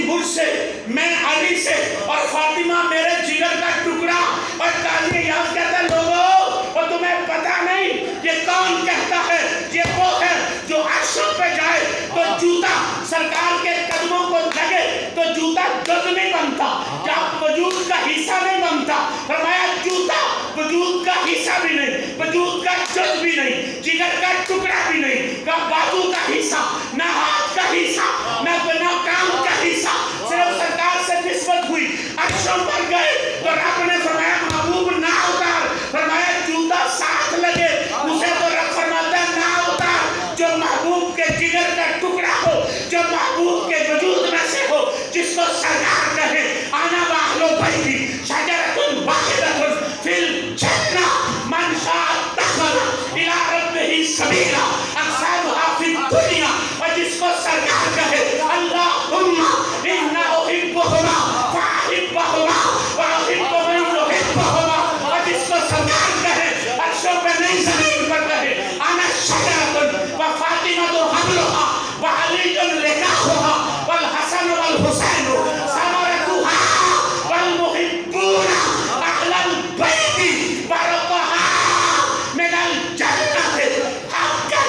مجھ سے، میں علی سے، اور فاطمہ میرے جگر کا ٹکڑا۔ اور قاضی اعیاض کہتا ہے لوگوں، اور تمہیں پتہ نہیں یہ کون کہتا ہے؟ یہ وہ ہے جو عرشوں پہ جائے تو جوتا سرکار کے قدموں کو لگے تو جوتا جز نہیں بنتا، جب وجود کا حصہ نہیں بنتا۔ فرمایا جوتا وجود کا حصہ بھی نہیں، وجود کا جز بھی نہیں، جگر کا ٹکڑا بھی نہیں، نہ بازو کا حصہ، نہ ہاتھ کا حصہ، نہ کام کا حصہ، صرف سرکار سے نسبت ہوئی۔ عرشوں پر گئے تو رب نے فرمایا محبوب نہ اتار، فرمایا جوتا ساتھ لگے، اسے تو رب فرماتا ہے نہ اتار، جو محبوب کے جگر کا ٹکڑا ہو، جو محبوب کے وجود میں سے ہو، جس کو سرکار کہے آنا واہلو بیتی شجرۃ واحدۃ فی الجنہ من شاء اتخذ الی ربہ سبیلا اقسامها فی الدنیا، اور جس کو سرکار کہے اللہم انا احبہما فاحبہما واحب من یحبہما، اور جس کو سرکار کہے عرشوں پہ نہیں زمین پر کہے انا شجرۃ وفاطمۃ حملھا وعلی لقاؤھا والحسن والحسین ثمرتھا والمحبون اہل البیت برکھا من الجنہ حقا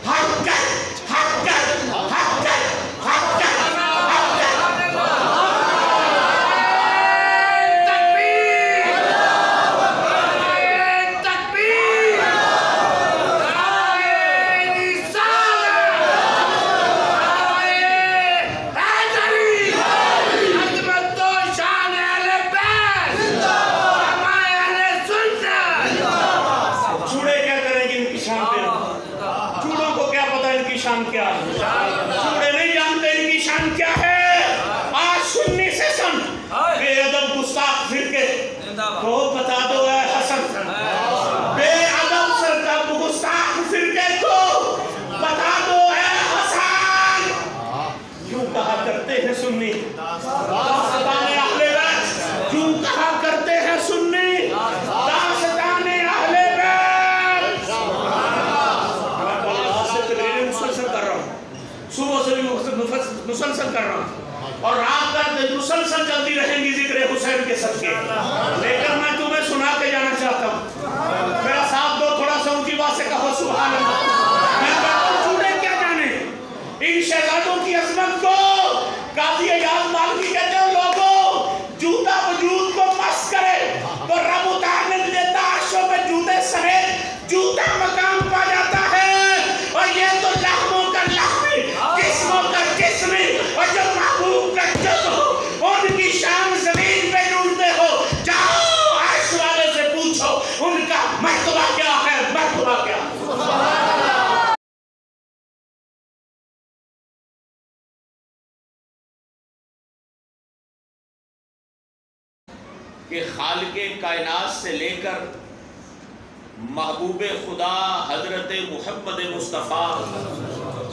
حقا حقا حقا حقا مسلسل کر رہا ہوں، اور رات تک مسلسل چلتی رہیں گی ذکر حسین کے صدقے، لیکن میں تمہیں سنا کے جانا چاہتا ہوں۔ میرا ساتھ دو، تھوڑا سا اونچی بات سے کہو سبحان اللہ۔ میں کہتا ہوں چوڑے کیا جانے ان شہزادوں کی عظمت کو۔ قاضی اعیاض مالکی کہتے ہیں لوگوں، جوتا وجود کو مس کرے تو رب اتارنے دیتا عرشوں پہ جوتے سمیت جوتا مقام پا جاتا ہے، اور یہ تو لحموں کا لحمی، جسموں کا جسمی، اور جو محبوب کا جز ہو ان کی شان زمین پہ ڈھونڈتے ہو، جاؤ عرش والے سے پوچھو ان کا مرتبہ کیا ہے، مرتبہ کیا ہے۔ کہ خالق کائنات سے لے کر محبوب خدا حضرت محمد مصطفیٰ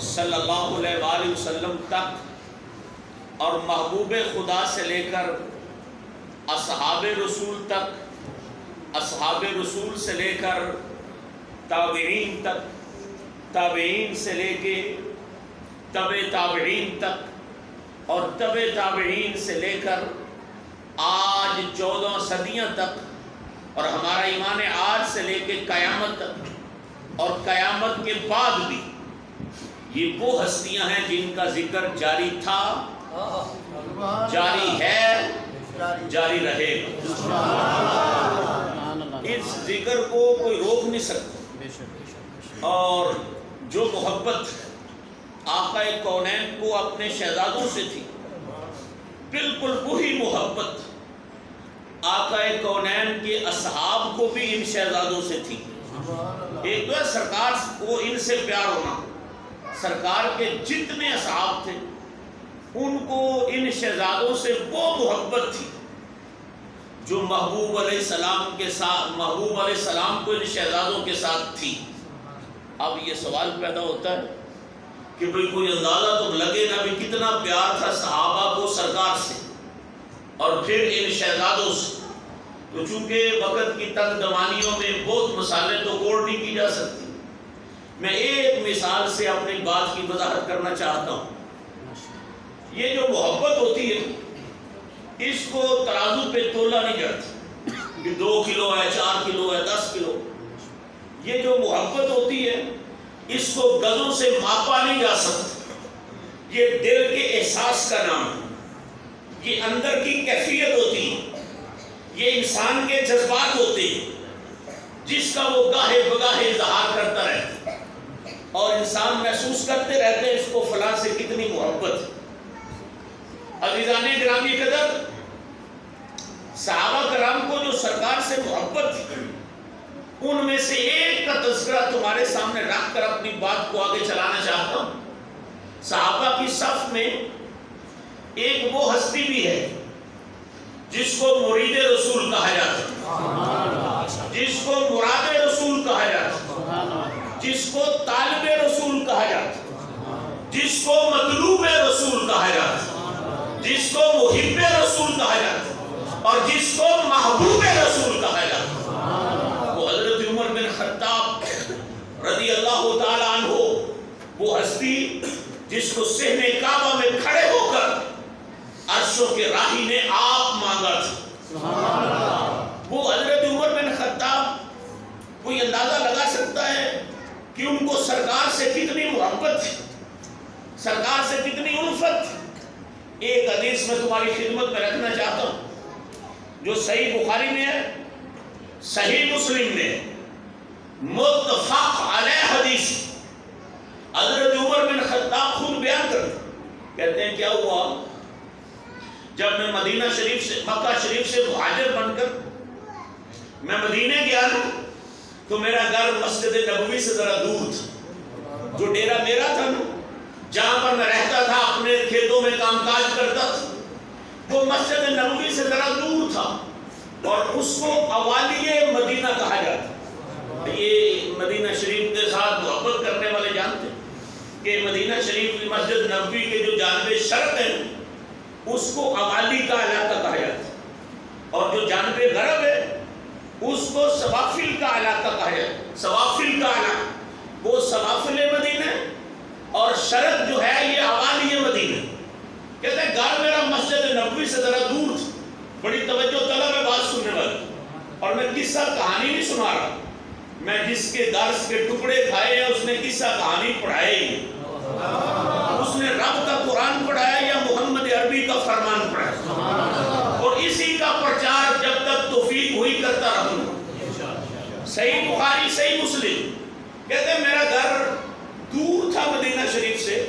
صلی اللہ علیہ وآلہ وسلم تک، اور محبوب خدا سے لے کر اصحاب رسول تک، اصحاب رسول سے لے کر تابعین تک، تابعین سے لے کے تبع تابعین تک، اور تبع تابعین سے لے کر آج 14 صدیاں تک، اور ہمارا ایمان آج سے لے کے قیامت تک، اور قیامت کے بعد بھی یہ وہ ہستیاں ہیں جن کا ذکر جاری تھا، جاری ہے، جاری رہے گا۔ اس ذکر کو کوئی روک نہیں سکتا، اور جو محبت آقا کونین کو اپنے شہزادوں سے تھی، بالکل وہی محبت آقا کونین کے اصحاب کو بھی ان شہزادوں سے تھی۔ ایک تو ہے سرکار کو ان سے پیار ہونا، سرکار کے جتنے اصحاب تھے ان کو ان شہزادوں سے وہ محبت تھی جو محبوب علیہ السلام کے ساتھ، محبوب علیہ السلام کو ان شہزادوں کے ساتھ تھی۔ اب یہ سوال پیدا ہوتا ہے کہ بھئی کوئی اندازہ تو لگے نا بھی کتنا پیار تھا صحابہ کو سرکار سے اور پھر ان شہزادوں سے۔ تو چونکہ وقت کی تنگ دوانیوں میں بہت مثالیں تو کوڑ نہیں کی جا سکتی، میں ایک مثال سے اپنی بات کی وضاحت کرنا چاہتا ہوں۔ یہ جو محبت ہوتی ہے اس کو ترازو پہ تولا نہیں جاتا کہ 2 کلو ہے، 4 کلو ہے، 10 کلو. یہ جو محبت ہوتی ہے اس کو گزوں سے ماپا نہیں جا سکتا. یہ دل کے احساس کا نام ہے، یہ اندر کی کیفیت ہوتی ہے، یہ انسان کے جذبات ہوتے ہیں جس کا وہ گاہے بگاہے اظہار کرتا رہتا ہے اور انسان محسوس کرتے رہتے ہیں اس کو فلاں سے کتنی محبت ہے. عزیزان گرامی قدر، صحابہ کرام کو جو سرکار سے محبت تھی ان میں سے ایک کا تذکرہ تمہارے سامنے رکھ کر اپنی بات کو آگے چلانا چاہتا ہوں. صحابہ کی صف میں ایک وہ ہستی بھی ہے جس کو مرید رسول کہا جاتا ہے، جس کو مراد رسول کہا جاتا ہے، جس کو طالب رسول کہا جاتا ہے، جس کو مطلوب رسول کہا جاتا ہے، جس کو محب رسول کہا جاتا ہے اور جس کو محبوب رسول کہا جاتا ہے. وہ حضرت عمر بن خطاب رضی اللہ تعالی عنہ، وہ ہستی جس کو صحن کعبہ میں کھڑے ہو کر عرشوں کے راہی نے آپ مانگا تھا. وہ حضرت عمر بن خطاب، کوئی اندازہ لگا سکتا ہے کہ ان کو سرکار سے کتنی محبت تھی، سرکار سے کتنی الفت تھی. ایک حدیث میں تمہاری خدمت میں رکھنا چاہتا ہوں جو صحیح بخاری میں ہے، صحیح مسلم میں، متفق علیہ حدیث. حضرت عمر بن خطاب خود بیان کرتے کہتے ہیں کیا ہوا جب میں مدینہ شریف سے، مکہ شریف سے مہاجر بن کر میں مدینہ گیا تو میرا گھر مسجد نبوی سے ذرا دور تھا. جو ڈیرا میرا تھا نا، جہاں پر میں رہتا تھا، اپنے کھیتوں میں کام کاج کرتا تھا، وہ مسجد نبوی سے ذرا دور تھا اور اس کو اوالیہ مدینہ کہا جاتا. یہ مدینہ شریف کے ساتھ محبت کرنے والے جانتے ہیں کہ مدینہ شریف کی مسجد نبوی کے جو جانب شرق ہیں اس کو اوالی کا علاقہ کہا جاتا ہے اور جو جانب غرب ہے اس کو سوافل کا علاقہ کہا جاتا ہے. سوافل کا علاقہ وہ سوافل مدینہ اور شرق جو ہے یہ اوالی مدینہ. کہتے ہیں گھر میرا مسجد نبوی سے ذرا دور تھا. بڑی توجہ طلب ہے بات سننے والی، اور میں قصہ کہانی نہیں سنا رہا، میں جس کے درس کے ٹکڑے کھائے ہیں اس نے قصہ کہانی پڑھائے ہی، اس نے رب کا قرآن پڑھایا یا محمد عربی کا فرمان پڑھایا، اور اسی کا پرچار جب تک توفیق ہوئی کرتا رہوں. صحیح بخاری، صحیح مسلم. کہتے ہیں میرا گھر دور تھا مدینہ شریف سے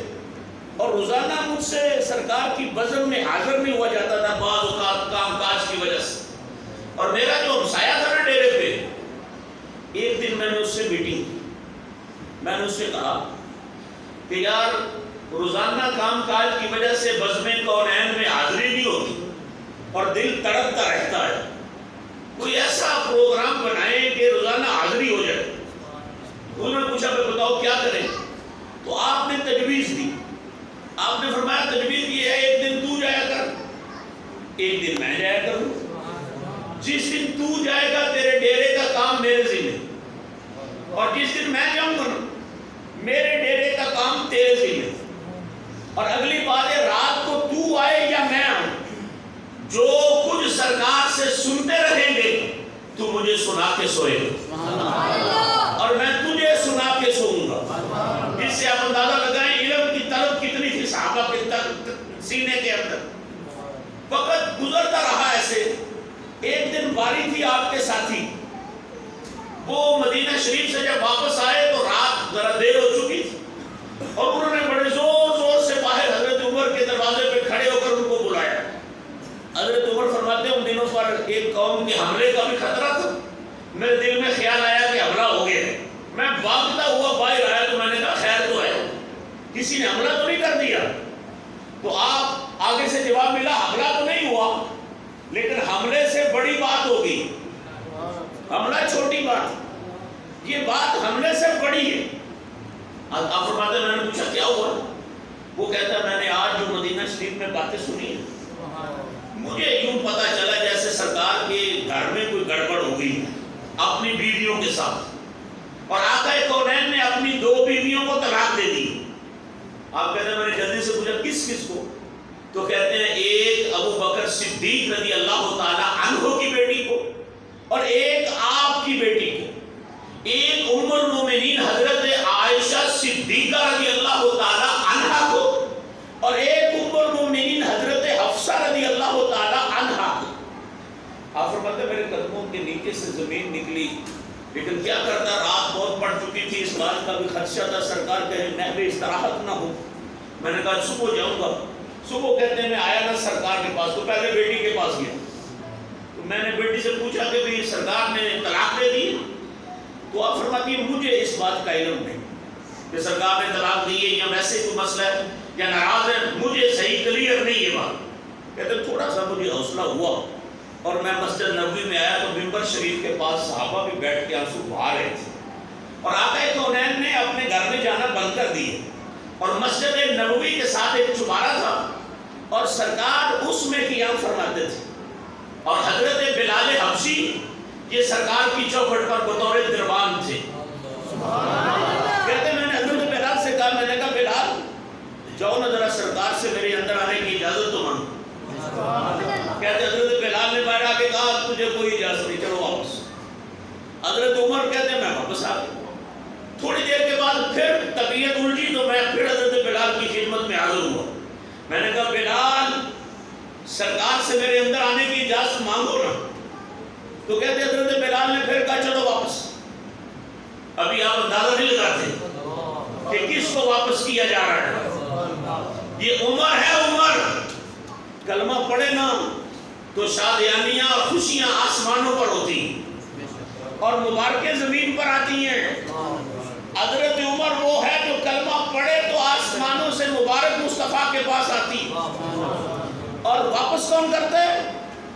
اور روزانہ مجھ سے سرکار کی بزم میں حاضر نہیں ہوا جاتا تھا بعض اوقات کام کاج کی وجہ سے. اور میرا جو ہمسایہ تھا نا ڈیرے پہ، ایک دن میں نے اس سے میٹنگ کی. میں نے اس سے کہا کہ یار روزانہ کام کاج کی وجہ سے بزم کونین میں حاضری نہیں ہوتی اور دل تڑپتا رہتا ہے، کوئی ایسا پروگرام بنائیں کہ روزانہ حاضری ہو جائے. انہوں نے پوچھا کہ بتاؤ کیا کریں؟ تو آپ نے تجویز دی. آپ نے فرمایا تجویز یہ ہے ایک دن تو جایا کر، ایک دن میں جایا کروں. جس دن تو جائے گا تیرے ڈیرے کا کام میرے ذمہ، اور جس دن میں جاؤں گا میرے ڈیرے کا کام تیرے ذمہ. اور اگلی بات ہے رات کو تو آئے یا میں آؤں، جو کچھ سرکار سے سنتے رہیں گے تو مجھے سنا کے سوئے گا اور میں تجھے سنا کے سوؤں گا. اس سے آپ اندازہ لگائیں علم کی طلب کتنی تھی صحابہ کے سینے کے اندر. وقت گزرتا رہا ایسے. ایک دن باری تھی آپ کے ساتھی، وہ مدینہ شریف سے جب واپس آئے تو رات ذرا دیر ہو چکی تھی اور انہوں نے بڑے زور زور سے باہر حضرت عمر کے دروازے پہ کھڑے ہو کر ان کو بلایا. حضرت عمر فرماتے ہیں ان دنوں پر ایک قوم کے حملے کا بھی خطرہ تھا. میرے دل میں خیال آیا کہ حملہ ہو گیا. میں بھاگتا ہوا باہر آیا تو میں نے کہا خیر تو ہے، کسی نے حملہ تو نہیں کر دیا؟ تو آپ آگے سے جواب ملا حملہ تو نہیں ہوا لیکن حملے سے بڑی بات ہوگی. حملہ چھوٹی بات، یہ بات حملے سے بڑی ہے. آپ فرماتے ہیں میں نے پوچھا کیا ہوا؟ وہ کہتا ہے میں نے آج جو مدینہ شریف میں باتیں سنی ہیں مجھے یوں پتا چلا جیسے سرکار کے گھر میں کوئی گڑبڑ ہو گئی اپنی بیویوں کے ساتھ، اور آقا کونین نے اپنی 2 بیویوں کو طلاق دے دی. آپ کہتے ہیں میں نے جلدی سے پوچھا کس کس کو؟ تو کہتے ہیں ایک ابو بکر صدیق رضی اللہ تعالی عنہ کی بیٹی کو اور ایک آپ کی بیٹی کو، ایک ام المومنین حضرت عائشہ صدیقہ رضی اللہ تعالی عنہ کو اور ایک ام المومنین حضرت حفصہ رضی اللہ تعالی عنہ کو۔ آپ فرماتے ہیں میرے قدموں کے نیچے سے زمین نکلی، لیکن کیا کرتا، رات بہت پڑ چکی تھی، اس بات کا بھی خدشہ تھا سرکار کہیں نحو استراحت نہ ہو۔ میں نے کہا صبح جاؤں گا۔ صبح کہتے ہیں میں آیا نا سرکار کے پاس، تو پہلے بیٹی کے پاس گیا، تو میں نے بیٹی سے پوچھا کہ بھی سرکار نے طلاق دے دی؟ تو آپ فرماتی ہیں مجھے اس بات کا علم نہیں کہ سرکار نے طلاق دی ہے یا ویسے کوئی مسئلہ ہے یا ناراض ہے، مجھے صحیح کلیئر نہیں یہ بات۔ کہتے ہیں تھوڑا سا مجھے حوصلہ ہوا اور میں مسجد نبوی میں آیا تو منبر شریف کے پاس صحابہ بھی بیٹھ کے آنسو بہا رہے تھے، اور آقا کونین نے اپنے گھر میں جانا بند کر دیے، اور مسجد نبوی کے ساتھ ایک چبارہ تھا اور سرکار اس میں قیام فرماتے تھے، اور حضرت بلال حبشی یہ سرکار کی چوکھٹ پر بطور دربان تھے۔ کہتے ہیں میں نے حضرت بلال سے کہا، میں نے کہا بلال جاؤ نا ذرا سرکار سے میرے اندر آنے کی اجازت تو مانگو۔ کہتے حضرت بلال نے باہر آ کے کہا تجھے کوئی اجازت نہیں، چلو واپس۔ حضرت عمر کہتے ہیں میں واپس آ گیا۔ تھوڑی دیر کے بعد پھر طبیعت الجھی تو میں پھر حضرت بلال کی خدمت میں حاضر ہوا۔ میں نے کہا بلال سرکار سے میرے اندر آنے کی اجازت مانگو نا۔ تو کہتے حضرت بلال نے پھر کہا چلو واپس۔ ابھی آپ اندازہ نہیں لگاتے کہ کس کو واپس کیا جا رہا ہے، یہ عمر ہے۔ عمر کلمہ پڑھے نا تو شادیانیاں اور خوشیاں آسمانوں پر ہوتی ہیں اور مبارکیں زمین پر آتی ہیں۔ حضرت عمر وہ ہے جو کلمہ پڑھے تو آسمانوں سے مبارک مصطفیٰ کے پاس آتی، اور واپس کون کرتے؟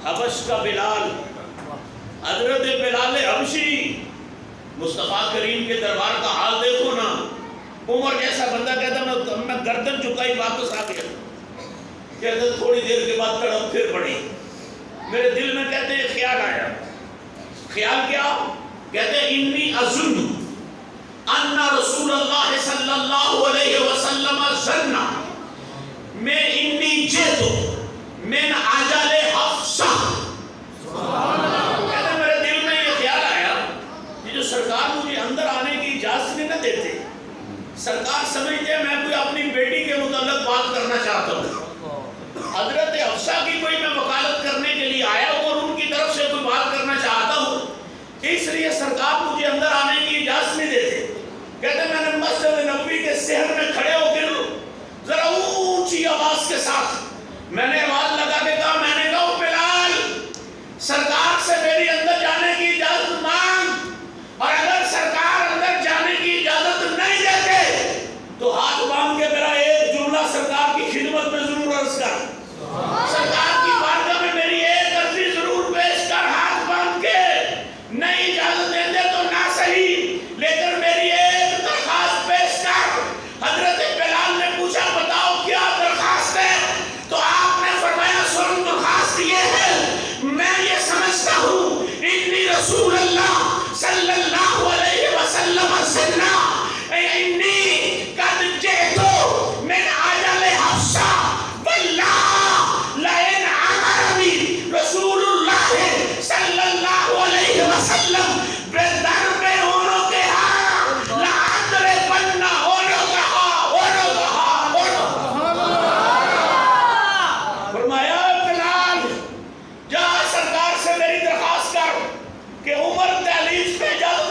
حبش کا بلال، حضرت بلال حبشی۔ مصطفیٰ کریم کے دربار کا حال دیکھو نا، عمر جیسا بندہ کہتا میں گردن چکائی واپس آ گیا۔ کہتے تھوڑی دیر کے بعد تڑپ پھر پڑی، میرے دل میں کہتے ہیں خیال آیا۔ خیال کیا؟ کہتے انی اظن ان رسول اللہ صلی اللہ علیہ وسلم ظنّ میں انی جیتو من عجل حفصہ۔ کہتے میرے دل میں یہ خیال آیا کہ جو سرکار مجھے اندر آنے کی اجازت نہیں نہ دیتے، سرکار سمجھتے ہیں میں کوئی اپنی بیٹی کے متعلق بات کرنا چاہتا ہوں، حضرت حفصہ کی کوئی میں وکالت کرنے کے لیے آیا ہوں اور ان کی طرف سے کوئی بات کرنا چاہتا ہوں، اس لیے سرکار مجھے اندر آنے کی اجازت نہیں دیتے۔ کہتے میں نے مسجد نبوی کے صحن میں کھڑے ہو کے ذرا اونچی آواز کے ساتھ میں نے آواز لگا کے کہا، میں نے کہا بلال سرکار سے میری اندر جانے کی اجازت مانگ، اور اگر سرکار اندر جانے کی اجازت نہیں دیتے تو ہاتھ باندھ کے میرا ایک جملہ سرکار کی خدمت میں ضرور عرض کر، سرکار کی بارگاہ میں میری ایک عرضی ضرور پیش کر، ہاتھ باندھ کے نہیں اجازت دیں دے تو نہ صحیح لیکن میری ایک درخواست پیش کر۔ حضرت بلال نے پوچھا بتاؤ کیا درخواست ہے؟ تو آپ نے فرمایا سن درخواست یہ ہے، میں یہ سمجھتا ہوں انی رسول اللہ صلی اللہ علیہ وسلم سننا انی قد جئتو من عجل حفصہ واللہ لئن امرنی رسول اللہ صلی اللہ علیہ وسلم در پہ اونوں کے ہاں لعدر بننا اونوں کا ہاں اونوں کا ہاں اونوں فرمایا بلال جا سرکار سے میری درخواست کر کہ عمر دہلیز پہ اجازت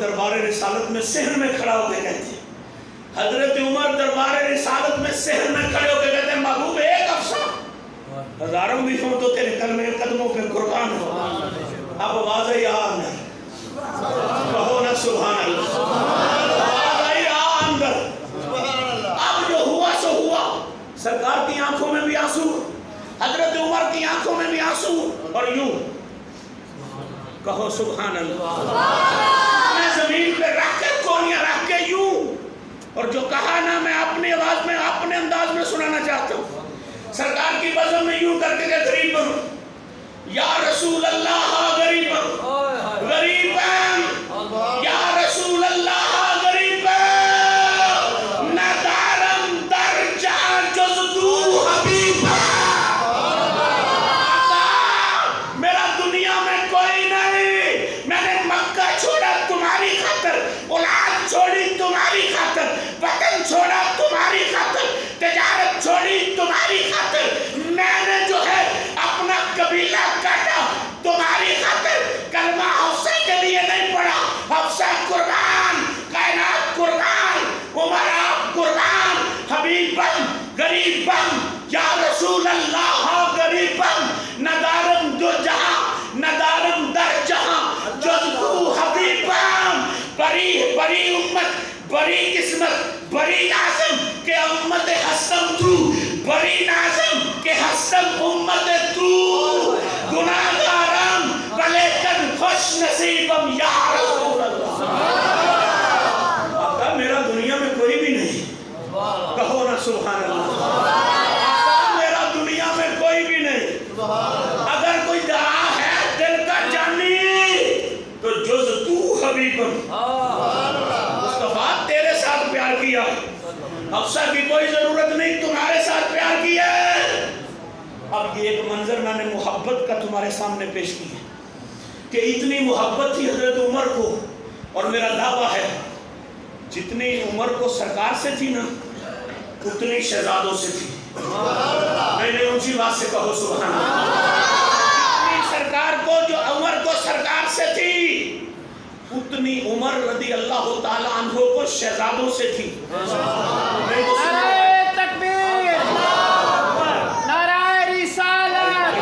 دربار رسالت میں صحن میں کھڑا ہو کے کہتے ہیں، حضرت عمر دربار رسالت میں صحن میں کھڑے ہو کے کہتے ہیں محبوب ایک افسر ہزاروں بھی ہوں تو تیرے کلمے قدموں پہ قربان ہو۔ اب آواز ہے یا اندر، کہو نا سبحان اللہ، آواز ہے یا اندر۔ اب جو ہوا سو ہوا، سرکار کی آنکھوں میں بھی آنسو، حضرت عمر کی آنکھوں میں بھی آنسو، اور یوں کہو سبحان اللہ۔ میں زمین پہ رکھ کے کونیاں رکھ کے یوں، اور جو کہا نا میں اپنی آواز میں اپنے انداز میں سنانا چاہتا ہوں، سرکار کی بزم میں یوں کر کے کہ غریباً یا رسول اللہ غریباً غریباً یا رسول اللہ غریباً ندارم درجہ جز تو حبیباً۔ میرا دنیا میں کوئی نہیں، میں نے مکہ چھوڑا تمہاری خاطر، اولاد چھوڑی تمہاری خاطر، وطن چھوڑا تمہاری خاطر، تجارت چھوڑی تمہاری خاطر، میں نے جو ہے اپنا قبیلہ کاٹا تمہاری خاطر، کلمہ حفصہ کے لیے نہیں پڑھا، حفصہ قربان، کائنات قربان، عمر آپ قربان، حبیباً غریباً یا رسول اللہ غریباً ندارم دو جہاں ندارم در جہاں جز تو حبیباً۔ بری امت، بری قسمت، بری نازم کہ امت حسن تو، بری نازم کہ حسن امت تو، گناہگارم بلیکن خوش نصیبم یا رسول اللہ۔ آقا میرا دنیا میں کوئی بھی نہیں، کہو نا سبحان اللہ۔ آقا میرا دنیا میں کوئی بھی نہیں، اگر کوئی دعا ہے دل کا جانی تو جز تو حبیبم۔ مصطفیٰ تیرے ساتھ پیار کیا، حفصہ کی کوئی ضرورت نہیں، تمہارے ساتھ پیار کیا ہے۔ اب یہ ایک منظر میں نے محبت کا تمہارے سامنے پیش کیا کہ اتنی محبت تھی حضرت عمر کو، اور میرا دعویٰ ہے جتنی عمر کو سرکار سے تھی نا اتنی شہزادوں سے تھی۔ میں نے اونچی بات سے کہو سبحان اللہ۔ جتنی سرکار کو جو عمر کو سرکار سے تھی اتنی عمر رضی اللہ تعالیٰ عنہ کو شہزادوں سے تھی۔ نعرہ تکبیر، نعرہ رسالت،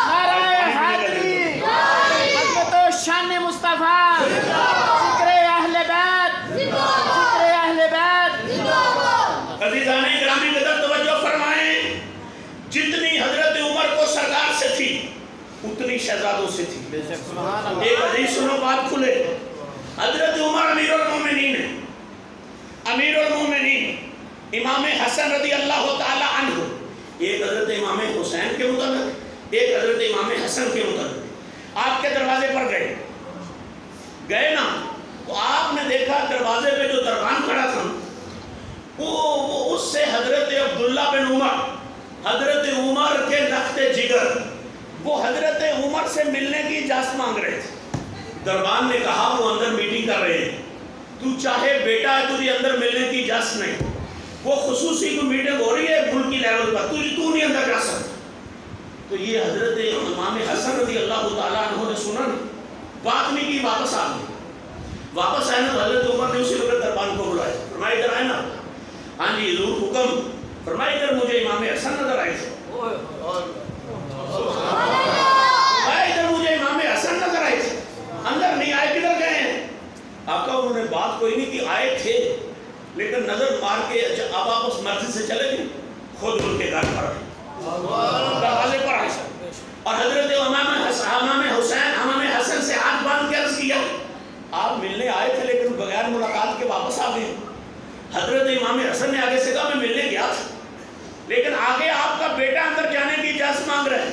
نعرہ حیدری، عظمت و شان مصطفیٰ، ذکر اہل بیت، ذکر اہل بیت۔ عزیزان گرامی قدر توجہ فرمائیں، جتنی حضرت عمر کو سرکار سے تھی اتنی شہزادوں سے تھی۔ ایک حدیث سنو بات کھلے، حضرت عمر امیر المومنین ہے، امیر المومنین امام حسن رضی اللہ تعالی عنہ، ایک حضرت امام حسین کے متعلق، ایک حضرت امام حسن کے متعلق، آپ کے دروازے پر گئے نا تو آپ نے دیکھا دروازے پہ جو دربان کھڑا تھا وہ اس سے حضرت عبداللہ بن عمر، حضرت عمر کے لخت جگر، وہ حضرت عمر سے ملنے کی اجازت مانگ رہے تھے۔ دربان نے کہا وہ اندر میٹنگ کر رہے ہیں، تو چاہے بیٹا ہے تجھے اندر ملنے کی اجازت نہیں، وہ خصوصی کوئی میٹنگ ہو رہی ہے ملکی لیول پر، تو نہیں اندر جا سکتا۔ تو یہ حضرت امام حسن رضی اللہ تعالیٰ عنہ نے سنا نا، بات نہیں کی، واپس آ گئے۔ واپس آئے نا تو حضرت عمر نے اسی وقت دربان کو بلائے، فرمایا ادھر آئے نا، ہاں جی حضور حکم، فرمایا ادھر مجھے امام حسن نظر آئے تھے، ادھر مجھے امام حسن نظر آئے تھے، اندر نہیں آئے، کدھر گئے ہیں؟ آقا انہوں نے بات کوئی نہیں کی، آئے تھے لیکن نظر مار کے اب آپ اس مسجد سے چلے گئے، خود ان کے گھر پر دروازے پر آئے، اور حضرت امام حسن سے ہاتھ باندھ کے عرض کیا آپ ملنے آئے تھے لیکن بغیر ملاقات کے واپس آ گئے۔ حضرت امام حسن نے آگے سے کہا میں ملنے گیا تھا لیکن آگے آپ کا بیٹا اندر جانے کی اجازت مانگ رہے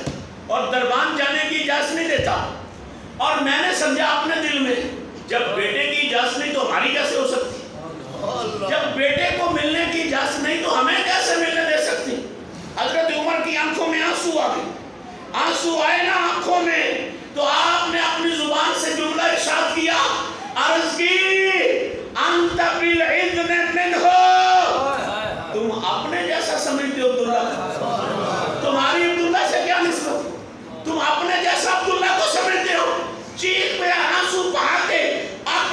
اور دربان جانے کی اجازت نہیں دیتا، اور میں نے سمجھا اپنے دل میں جب بیٹے کی اجازت نہیں تو ہماری کیسے ہو سکتی، جب بیٹے کو ملنے کی اجازت نہیں تو ہمیں کیسے ملنے دے سکتی۔ حضرت عمر کی آنکھوں میں آنسو آ گئے، آنسو آئے نا آنکھوں میں تو آپ نے اپنی زبان سے جملہ ارشاد کیا، عرض کی انت بالعذن منہ، تم اپنے جیسا سمجھتے ہو عبداللہ، تمہاری عبداللہ سے کیا نسبت، تم اپنے جیسا عبداللہ کو سمجھتے ہو۔ چیخ پہ آنسو بہا کے آپ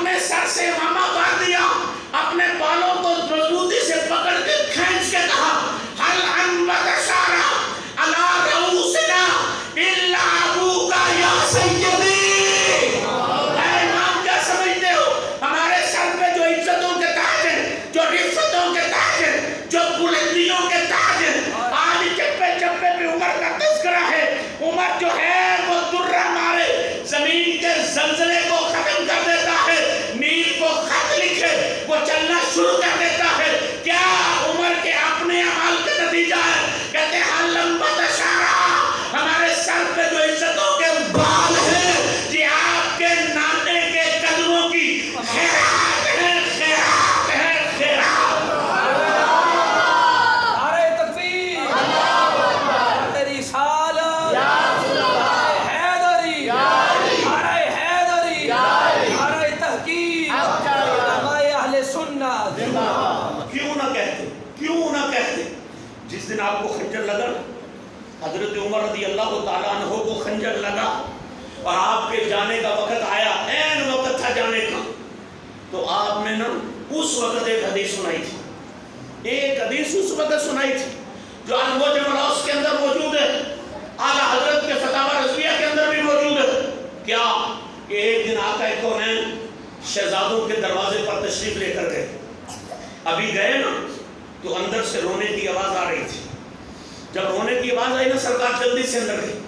حضرت عمر رضی اللہ تعالیٰ عنہ کو خنجر لگا اور آپ کے جانے کا وقت آیا، عین وقت تھا جانے کا، تو آپ نے نا اس وقت ایک حدیث سنائی تھی، ایک حدیث اس وقت سنائی تھی جو المعجم الاوسط کے اندر موجود ہے، اعلیٰ حضرت کے فتاوی رضویہ کے اندر بھی موجود ہے۔ کیا کہ ایک دن آقا کونین شہزادوں کے دروازے پر تشریف لے کر گئے، ابھی گئے نا تو اندر سے رونے کی آواز آ رہی تھی، جب رونے کی آواز آئی نا سرکار جلدی سے اندر گئی،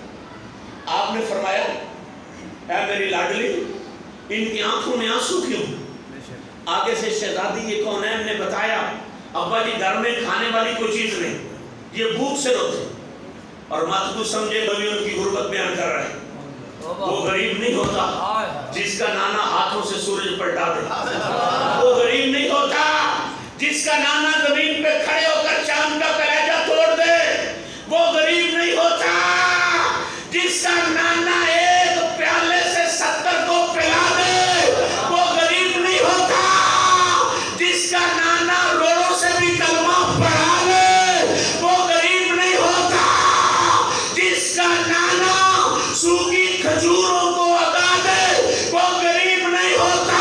آپ نے فرمایا اے میری لاڈلی ان کی آنکھوں میں آنسو کیوں؟ آگے سے شہزادی یہ کونین نے بتایا ابا جی گھر میں کھانے والی کوئی چیز نہیں، یہ بھوک سے روتے، اور مت تو سمجھے کبھی ان کی غربت بیان کر رہے ہیں، وہ غریب نہیں ہوتا جس کا نانا ہاتھوں سے سورج پلٹا دے، وہ غریب نہیں ہوتا جس کا نانا زمین پہ کھڑے ہو کر چاند کا کلیجہ توڑ دے، وہ غریب نہیں ہوتا جس کا نانا ایک پیالے سے 70 کو پلا دے، وہ غریب نہیں ہوتا جس کا نانا روڑوں سے بھی کلمہ پڑھا دے، وہ غریب نہیں ہوتا جس کا نانا سوکھی کھجوروں کو اگا دے، وہ غریب نہیں ہوتا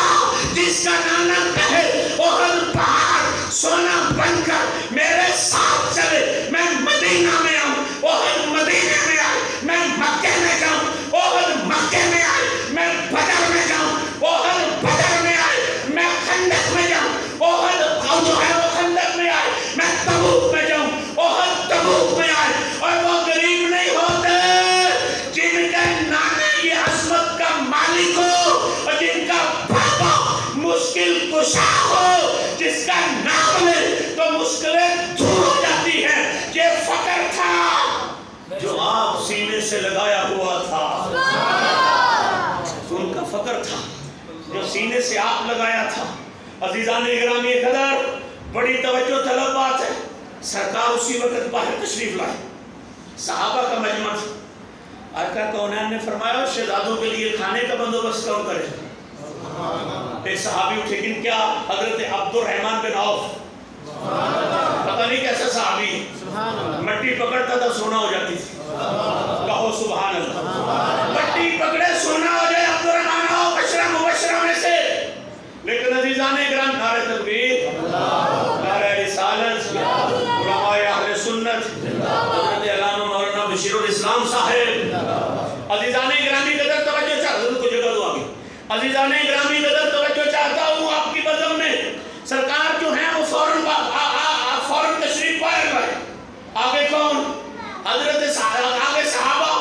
جس کا نانا کہے احد پہاڑ سونا بن کر میرے ساتھ چلے، میں مدینہ میں آؤں، احد مدینہ میں آئے، میں مکہ میں جاؤں، احد مکہ میں آئے، میں بدر میں جاؤں، احد بدر میں آئے، میں خندق میں جاؤں، احد جو ہے وہ خندق میں آئے، میں تبوک میں جاؤں، احد تبوک میں آئے، اور وہ غریب نہیں ہوتے جن کے نانا یہ عظمت کا مالک ہو، اور جن کا بابا مشکل کشا ہو، جس کا نام لے تو مشکلیں دور ہو جاتی ہیں۔ یہ فقر تھا جو آپ سینے سے لگایا ہوا تھا، ان کا فقر تھا جو سینے سے آپ لگایا تھا۔ عزیزان گرامی قدر، بڑی توجہ طلب بات ہے، سرکار اسی وقت باہر تشریف لائے، صحابہ کا مجمع تھا، آقا کونین نے فرمایا شہزادوں کے لیے کھانے کا بندوبست کون کرے؟ ایک صحابی اٹھے، گن کیا؟ حضرت عبد الرحمن بن عوف، پتہ نہیں کیسا صحابی، مٹی پکڑتا تھا سونا ہو جاتی تھی، کہو سبحان اللہ، مٹی پکڑے سونا ہو جائے عبد الرحمن عوف عشرہ مبشرہ میں سے۔ لیکن عزیزان اکرام، نعرہ تکبیر، نعرہ رسالت، علماء اہل سنت، حضرت علامہ مولانا بشیر الاسلام صاحب، عزیزان اکرامی قدر توجہ چاہتا ہوں، کو جگہ دو آگے، عزیزان اکرامی قدر توجہ چاہتا ہوں آپ کی بزم میں، سرکار جو ہیں وہ فوراً تشریف پائے گئے، آگے کون؟ حضرت آگے صحابہ،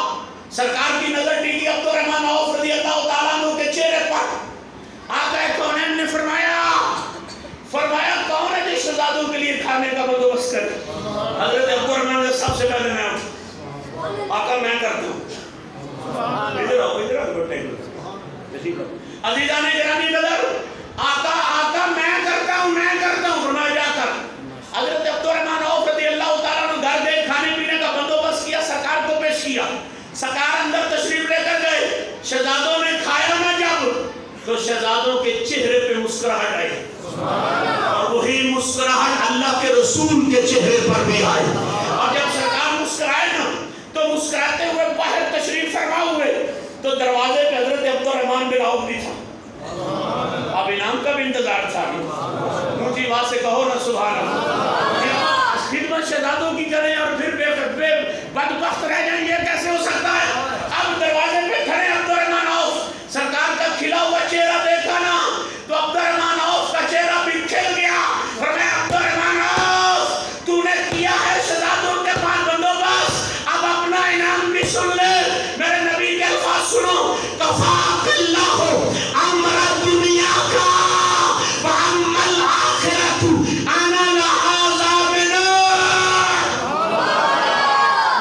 سرکار کی نظر ٹکی عبد الرحمن عوف رضی اللہ تعالیٰ عنہ کے چہرے پر، آقا کونین نے فرمایا کون ہے جس شہزادوں کے لیے کھانے کا بندوبست کرے؟ حضرت عبد الرحمن نے سب سے پہلے میں اٹھا، آقا میں کرتا ہوں، ادھر آؤ بیٹھے، عزیزان گرامی قدر، آقا میں کرتا ہوں، فرمایا جا کر۔ حضرت عبد الرحمن عوف رضی اللہ تعالیٰ عنہ گھر گئے، کھانے پینے کا بندوبست کیا، سرکار کو پیش کیا، سرکار اندر تشریف لے کر گئے، شہزادوں نے کھایا نہ جب تو شہزادوں کے چہرے پہ مسکراہٹ آئی، اور وہی مسکراہٹ اللہ کے رسول کے چہرے پر بھی آئی، اور جب سرکار مسکرائے نا تو مسکراتے ہوئے باہر تشریف فرما ہوئے تو دروازے پہ حضرت عبد الرحمن بن عوف بھی تھا، اب انعام کا بھی انتظار تھا، اونچی بات سے کہو نا سبحان اللہ، خدمت شہزادوں کی کریں اور پھر بے بدبخت رہ جائیں، یہ کیسے ہو سکتا ہے؟ اب دروازے پہ کھڑے عبد الرحمن عوف، سرکار کا کھلا ہوا چہرہ دیکھا نا تو عبد الرحمن عوف کا چہرہ بھی کھل گیا، فرمایا عبد الرحمن عوف تو نے کیا ہے شہزادوں کے پاس بندوبست، اب اپنا انعام بھی سن لے، میرے نبی کے الفاظ سنو، کفاک اللہ امر دنیا کا وعم الآخرت انا لہذا بنا،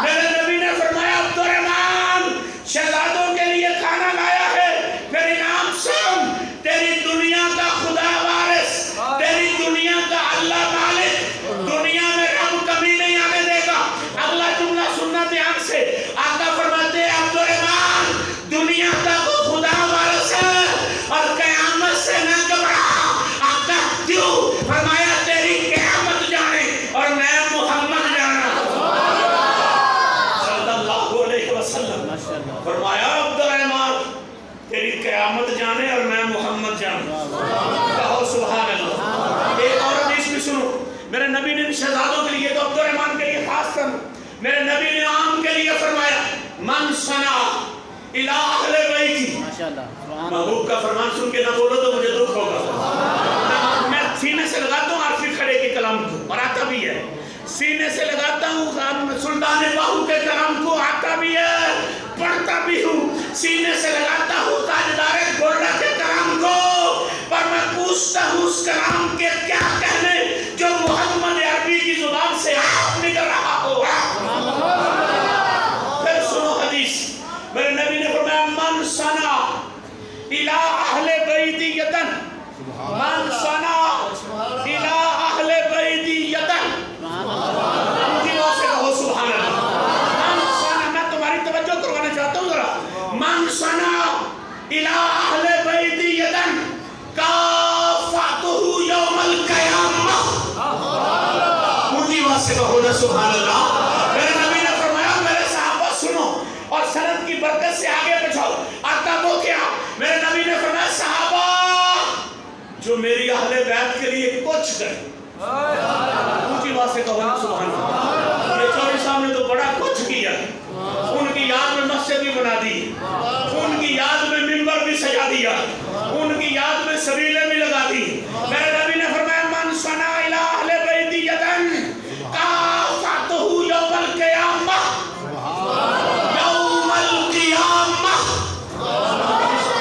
میرے نبی نے فرمایا عبد الرحمن شہزادوں کے لیے کھانا لایا ہے، پھر انعام سن، تیری دنیا کا خدا وارث، تیری دنیا کا اللہ مالک، دنیا میں رب کمی نہیں آنے دے گا۔ اگلا جملہ سننا دھیان سے، آقا فرماتے فرمایا عبدالرحمن تیری قیامت جانے اور میں محمد جانے. کہو سبحان اللہ. ایک اور حدیث بھی سنو. میرے نبی نے شہزادوں کے لیے تو عبدالرحمن کے لیے خاص کر میرے نبی نے عام کے لیے فرمایا من صنع الی اہل بیتی. محبوب کا فرمان سن کے نہ بولو تو مجھے دکھ ہوگا. میں سینے سے لگاتا ہوں عارفی کھڑے کے کلام کو اور آتا بھی ہے. سینے سے لگاتا ہوں سلطان باہو کے کلام کو آتا بھی ہے پڑھتا بھی ہوں. سینے سے لگاتا ہوں تاجدار گولڈا کے کلام کو. پر میں پوچھتا ہوں اس کلام کے کیا کہنے جو محمد عربی کی زبان سے آپ نکل رہا ہو. پھر سنو حدیث. میرے نبی نے فرمایا من صنع الی اہل بیتی یدن. من صنع الی اہل بیتی یدن. دلوں سے کہو سبحان اللہ. من صنع, میں تمہاری توجہ کروانا چاہتا ہوں ذرا. من صنع الی اہل بیتی یدن کافاتہ یوم القیامہ. مجھے وہاں سے کہو نا سبحان اللہ. میرے نبی نے فرمایا میرے صحابہ سنو اور سند کی برکت سے آگے بچھاؤ. آتا وہ کیا؟ میرے نبی نے فرمایا صحابہ جو میری اہل بیت کے لیے کچھ کرے. مجھے وہاں سے کہو نا سبحان اللہ. یہ چوری صاحب نے تو بڑا کچھ کیا. ان کی یاد میں مسجد بھی بنا دی, ان کی یاد میں منبر بھی سجا دیا, ان کی یاد میں سبیلیں بھی لگا دی. میرے نبی نے فرمایا من صنع الی اہل بیتی یدن کافاتہ یوم القیامہ. یوم القیامہ.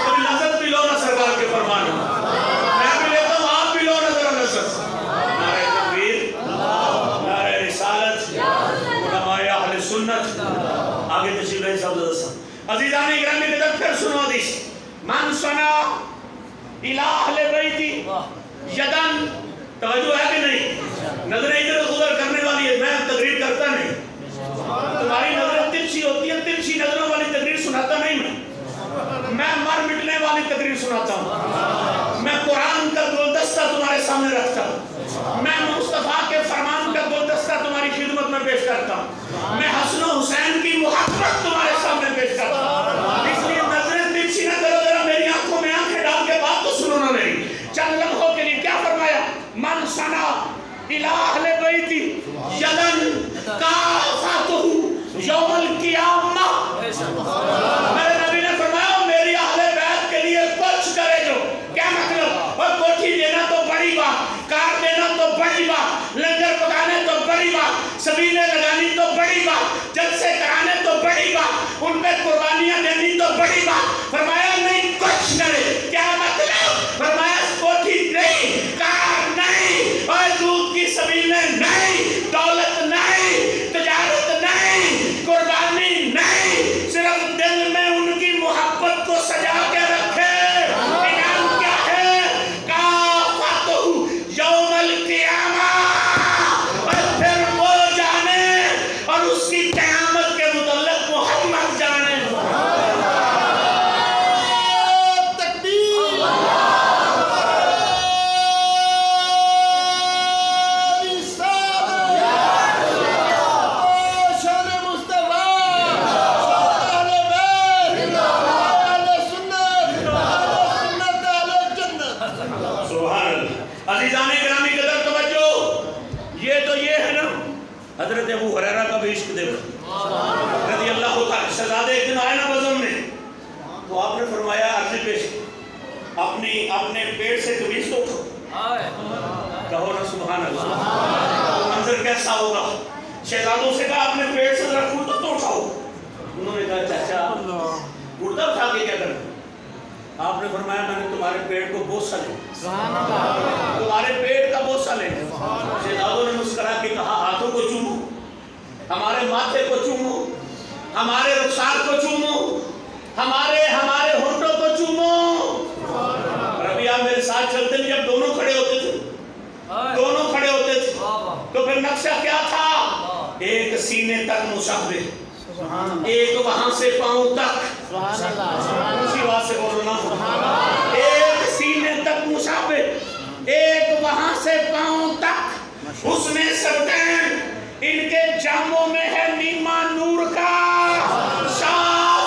کبھی لذت بھی لو نا سرکار کے فرمان. میں بھی لیتا ہوں, آپ بھی لو نا ذرا لذت. نعرہ تکبیر, نعرہ رسالت, علماء اہل سنت. آگے تشریف رہے صاحب. عزیزان اکرامی قدر پھر سنو حدیث. من صنع الی اہل بیتی یدن. توجہ ہے کہ نہیں؟ نظریں ادھر ادھر کرنے والی ہے. میں تقریر کرتا نہیں. تمہاری نظریں ترچھی ہوتی ہیں, ترچھی نظروں والی تقریر سناتا نہیں میں مر مٹنے والی تقریر سناتا ہوں. میں قرآن کا گلدستہ تمہارے سامنے رکھتا ہوں. میں مصطفیٰ کے فرمان کا گلدستہ تمہاری خدمت میں پیش کرتا ہوں. میں حسن و حسین کی محبت تمہارے سامنے پیش کرتا ہوں. اس لیے نظریں ترچھی نہ کرو, ذرا میری آنکھوں میں آنکھیں ڈال کے بات تو سنو نا میری. چند لمحوں کے لیے کیا فرمایا؟ من صنع الی اہل بیتی یدن کافاتہ یوم القیامہ. میرے نبی نے فرمایا میری اہل بیت کے لیے کچھ کرے جو. کیا مطلب؟ اور کوٹھی دینا تو بڑی بات, کار دینا تو بڑی بات, لنگر پکانے تو بڑی بات, سبیلیں لگانی تو بڑی بات, جلسے کرانے تو بڑی بات, ان پہ قربانیاں دینی تو بڑی بات. فرمایا نہیں کچھ کرے. کیا مطلب؟ فرمایا کوٹھی نہیں, کار نہیں, اور دودھ کی سبیلیں نہیں, دولت نہیں, تجارت نہیں, قربانی نہیں, صرف دل میں ان کی محبت کو سجا کے رکھے. انعام کیا ہے؟ کافاتہ یوم القیامہ. اور پھر وہ جانے اور اس کی قیامت کے متعلق محمد جانے. عزیزان گرامی قدر توجہ. یہ تو یہ ہے نا حضرت ابو ہریرہ کا بھی عشق دیکھو رضی اللہ تعالی. شہزادے ایک دن آئے نا بزم میں, تو آپ نے فرمایا عرض پیش اپنے پیٹ سے قمیص تو اٹھو. کہو نا سبحان اللہ. تو منظر کیسا ہوگا؟ شہزادوں سے کہا اپنے پیٹ سے ذرا کرتا تو اٹھاؤ. انہوں نے کہا چاچا کرتا اٹھا کے کیا کرنا؟ آپ نے فرمایا میں نے تمہارے پیٹ کو بوسہ لے, تمہارے پیٹ کا بوسہ لے. شہزادوں نے مسکرا کے کہا ہاتھوں کو چومو, ہمارے ماتھے کو چومو, ہمارے رخسار کو چومو, ہمارے ہونٹوں کو چومو. ربی آپ میرے ساتھ چلتے ہیں, جب دونوں کھڑے ہوتے تھے تو پھر نقشہ کیا تھا؟ ایک سینے تک مشابہ, ایک وہاں سے پاؤں تک. اسی بات سے بولنا. ایک سینے تک مشابہ, ایک وہاں سے پاؤں تک. اس میں سبتین ان کے جاموں میں ہے نیما نور کا, صاف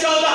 14,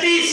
30,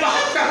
72,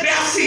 82,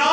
9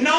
9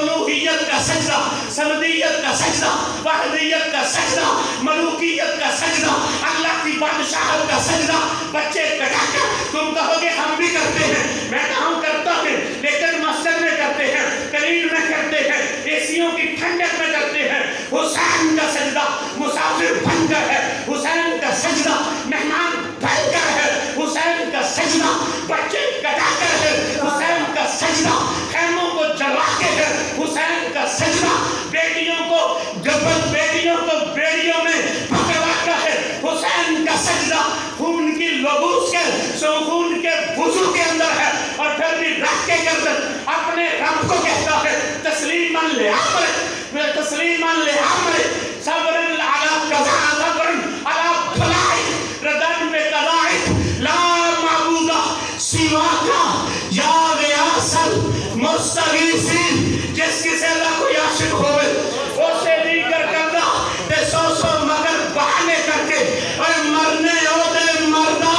الوہیت کا سجدہ، سمدیت کا سجدہ، وحدیت کا سجدہ، ملوکیت کا سجدہ، اللہ کی بادشاہت کا سجدہ بچے کٹا کر تم کہو گے ہم بھی کرتے ہیں، میں کہاں کرتا ہوں، لیکن مسجد میں کرتے ہیں، کلین میں کرتے ہیں، ایسیوں کی ٹھنڈک میں کرتے ہیں۔ حسین کا سجدہ مسافر بن کر ہے، حسین کا سجدہ مہمان بن کر ہے، حسین کا سجدہ بچے کٹا کر ہے، حسین کا سجدہ خیموں کو جلا کے ہے، حسین کا سجدہ بیٹیوں کو بیڑیوں میں پکڑا کر ہے، حسین کا سجدہ خون کی لبوس کے خون کے وضو کے اندر ہے، اور پھر بھی رکھ کے گردن اپنے رب کو کہتا ہے تسلیما لعمرک، تسلیما لعمرک، صبرا علی قضاء، صبرا علی بلائک، ردن بقضائک، لا معبود سواک یا غیاث المستغیثین۔ جس کسی اللہ کو عاشق ہوئے اسے دیگر کردہ تے سو مگر بہانے کر کے اور مرنے عہدے مردہ۔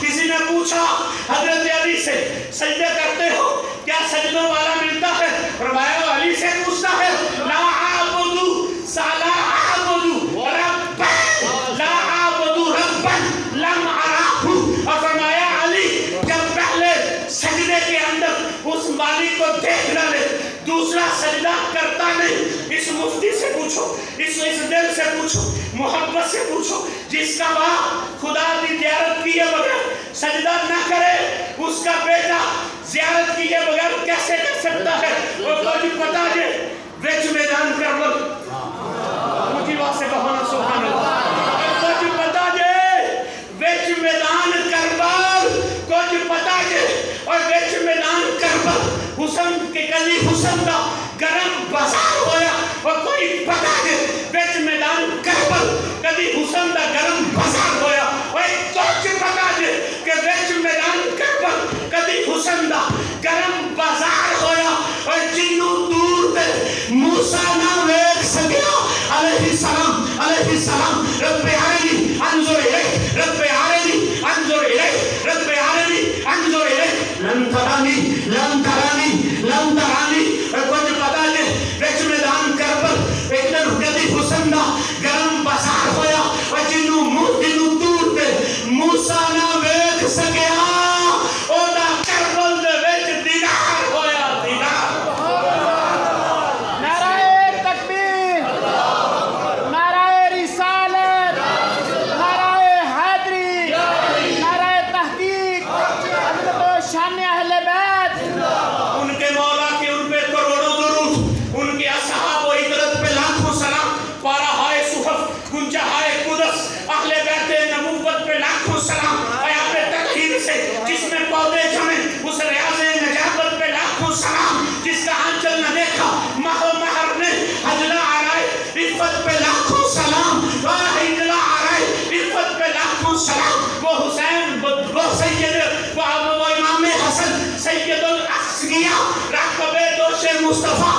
کسی نے پوچھا حضرت علی سے سجدے کرتے ہو کیا سجدوں والا ملتا ہے؟ فرمایا علی سے پوچھتا ہے لا اعبدو لا اعبدو ربا لا اعبدو ربا لم اراہو، اور فرمایا علی جب پہلے سجدے کے اندر اس مالک کو دیکھ ڈالے دوسرا سجدہ کرتا نہیں۔ اس مفتی سے پوچھو، اس دل سے پوچھو، محبت سے پوچھو، جس کا باپ خدا کی زیارت کیے بغیر سجدہ نہ کرے اس کا بیٹا زیارت کیے بغیر کیسے کر سکتا ہے؟ اور کچھ پتا جے وچ میدان کربل مجھے واسے بہانا سبحان اللہ، کچھ پتا جے وچ میدان کربل، کچھ پتا جے اور وچ میدان کربل حسن کے کلی حسن کا گرم بازار ہویا، اور کوئی پتا جے وچ میدان کربل کلی حسن کا گرم بازار ہویا، اور کچھ پتا جے کہ وچ میدان کربل کلی حسن کا گرم بازار ہویا، اور جنوں دور تے موسیٰ نہ ویکھ سکیا علیہ السلام رب عالمی انظر الیک، رب عالمی انظر الیک، رب عالمی انظر الیک، لن ترانی اور کچھ پتا جے وچ میدان کربل ایک دن کدی حسن دا گرم بازار ہویا، اور جنوں دور تے موسیٰ نہ ویکھ سکیا او دا کربل دے وچ دیدار ہویا، دیدار۔ نعرہ تکبیر، نعرہ رسالت، نعرہ حیدری، نعرہ تحقیق، عظمت و شان اہل بیت۔ ان کے مولا کے ان پہ کروڑوں درود، ان کے اصحاب و عطرت پہ لاکھوں سلام، پارہ ہائے صحف گنجا ہائے قدس، اہل بیت نبوت پہ لاکھوں سلام، آیات تطہیر سے جس میں پودے جمیں اس ریاض نجابت پہ لاکھوں سلام، جس کا آنچل نہ دیکھا مہر نے حجلہ آرائے عفت پہ لاکھوں سلام، حجلہ آرائے عفت پہ لاکھوں سلام۔ وہ حسین وہ سید وہ امام حسن سید الاصغیاء راکب دوش مصطفیٰ